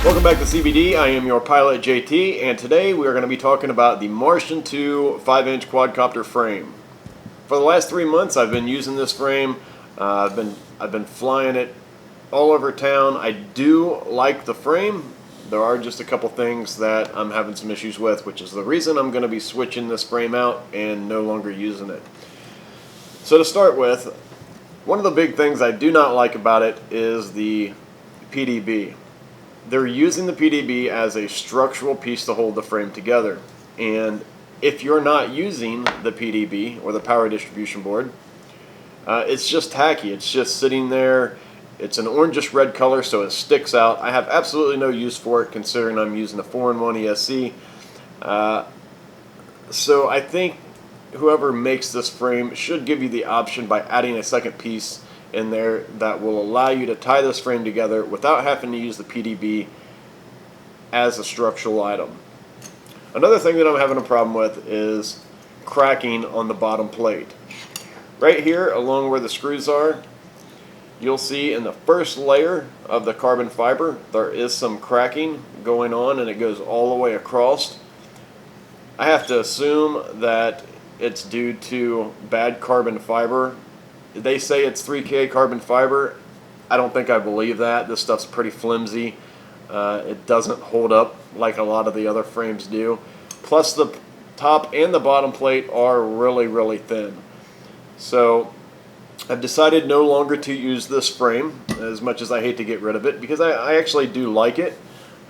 Welcome back to CBD. I am your pilot JT, and today we are going to be talking about the Martian 2 5-inch quadcopter frame. For the last 3 months, I've been using this frame. I've been flying it all over town. I do like the frame. There are just a couple things that I'm having some issues with, which is the reason I'm going to be switching this frame out and no longer using it. So to start with, one of the big things I do not like about it is the PDB. They're using the PDB as a structural piece to hold the frame together. And if you're not using the PDB, or the power distribution board, it's just tacky. It's just sitting there. It's an orangish red color, so it sticks out. I have absolutely no use for it, considering I'm using a 4-in-1 ESC. So I think whoever makes this frame should give you the option by adding a second piece in there that will allow you to tie this frame together without having to use the PDB as a structural item. Another thing that I'm having a problem with is cracking on the bottom plate. Right here along where the screws are, you'll see in the first layer of the carbon fiber there is some cracking going on, and it goes all the way across. I have to assume that it's due to bad carbon fiber. They say it's 3K carbon fiber. I don't think I believe that. This stuff's pretty flimsy. It doesn't hold up like a lot of the other frames do. Plus the top and the bottom plate are really, really thin. So I've decided no longer to use this frame, as much as I hate to get rid of it, because I actually do like it.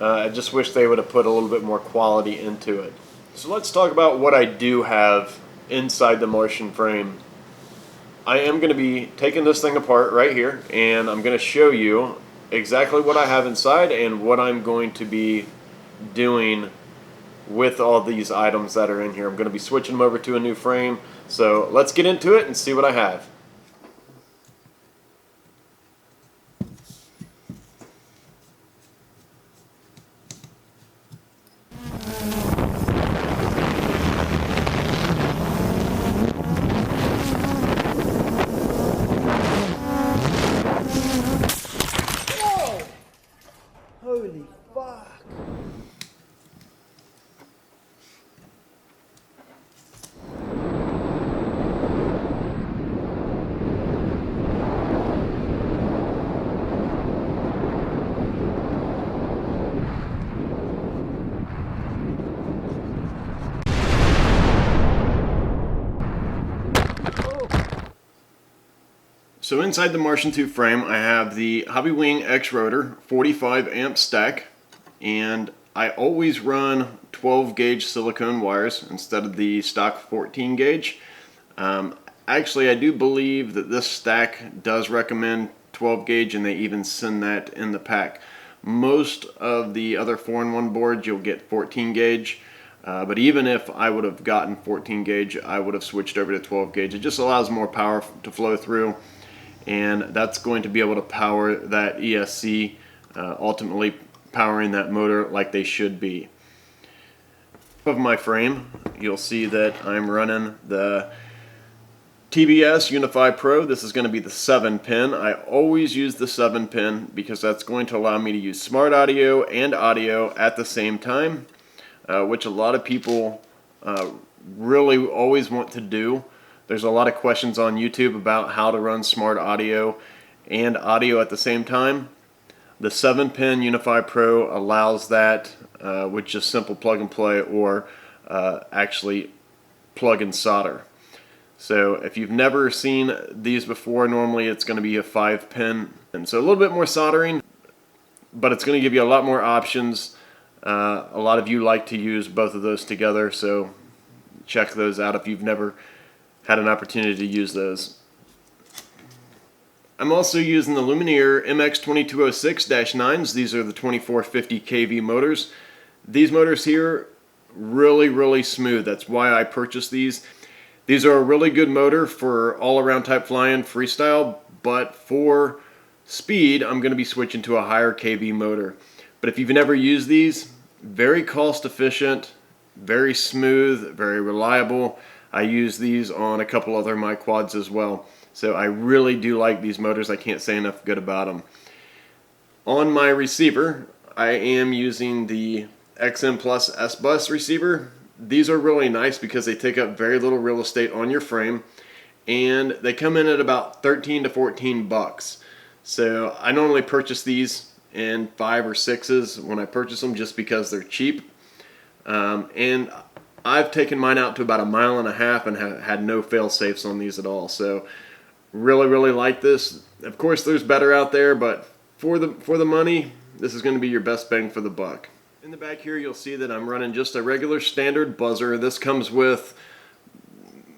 I just wish they would have put a little bit more quality into it. So let's talk about what I do have inside the Martian frame. I am going to be taking this thing apart right here, and I'm going to show you exactly what I have inside and what I'm going to be doing with all these items that are in here. I'm going to be switching them over to a new frame. So let's get into it and see what I have. Holy fuck. So inside the Martian 2 frame, I have the Hobbywing X Rotor 45 amp stack, and I always run 12 gauge silicone wires instead of the stock 14 gauge. Actually, I do believe that this stack does recommend 12 gauge, and they even send that in the pack. Most of the other 4-in-1 boards you'll get 14 gauge. But even if I would have gotten 14 gauge, I would have switched over to 12 gauge. It just allows more power to flow through, and that's going to be able to power that ESC, ultimately powering that motor like they should be. Of my frame, you'll see that I'm running the TBS Unify Pro. This is going to be the 7-pin. I always use the 7-pin because that's going to allow me to use smart audio and audio at the same time, which a lot of people really always want to do. There's a lot of questions on YouTube about how to run smart audio and audio at the same time. The 7-pin Unify Pro allows that with just simple plug and play, or actually plug and solder. So if you've never seen these before, normally it's going to be a 5-pin, and so a little bit more soldering, but it's going to give you a lot more options. A lot of you like to use both of those together, so check those out if you've never had an opportunity to use those. I'm also using the Lumineer MX2206-9s. These are the 2450 kV motors. These motors here, really smooth. That's why I purchased these. These are a really good motor for all-around type flying freestyle, but for speed, I'm going to be switching to a higher kV motor. But if you've never used these, very cost efficient, very smooth, very reliable. I use these on a couple other my quads as well. So I really do like these motors. I can't say enough good about them. On my receiver, I am using the XM Plus S-Bus receiver. These are really nice because they take up very little real estate on your frame, and they come in at about 13 to 14 bucks. So I normally purchase these in 5 or 6s when I purchase them just because they're cheap. And I've taken mine out to about 1.5 miles and had no fail safes on these at all. So really like this. Of course there's better out there, but for the money, this is going to be your best bang for the buck. In the back here you'll see that I'm running just a regular standard buzzer. This comes with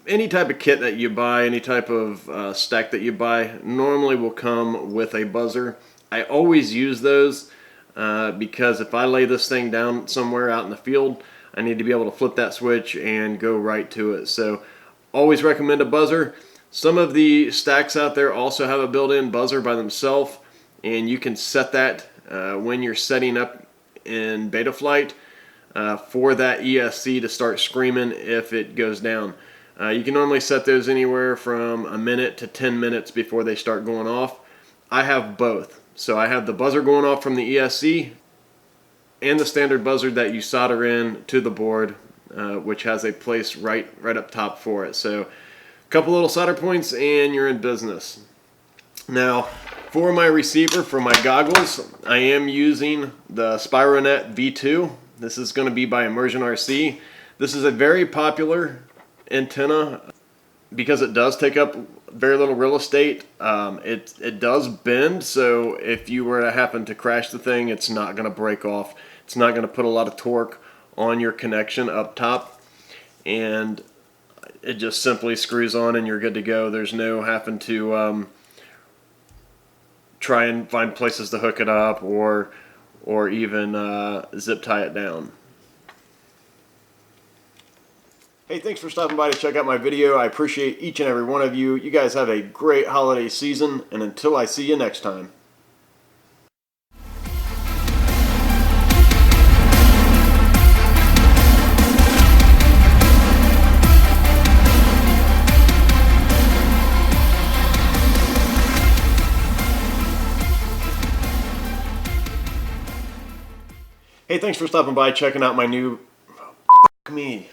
any type of kit that you buy, any type of stack that you buy normally will come with a buzzer. I always use those because if I lay this thing down somewhere out in the field, I need to be able to flip that switch and go right to it. So always recommend a buzzer. Some of the stacks out there also have a built-in buzzer by themselves, and you can set that when you're setting up in beta flight for that ESC to start screaming if it goes down. You can normally set those anywhere from a minute to 10 minutes before they start going off. I have both. So I have the buzzer going off from the ESC and the standard buzzer that you solder in to the board, which has a place right up top for it. So a couple little solder points and you're in business. Now for my receiver, for my goggles, I am using the Spironet V2. This is going to be by Immersion RC. This is a very popular antenna because it does take up very little real estate. It does bend, so if you were to happen to crash the thing, it's not going to break off. It's not going to put a lot of torque on your connection up top, and it just simply screws on and you're good to go. There's no having to try and find places to hook it up or even zip tie it down. Hey, thanks for stopping by to check out my video. I appreciate each and every one of you. You guys have a great holiday season, and until I see you next time. Hey, thanks for stopping by, checking out my new... me.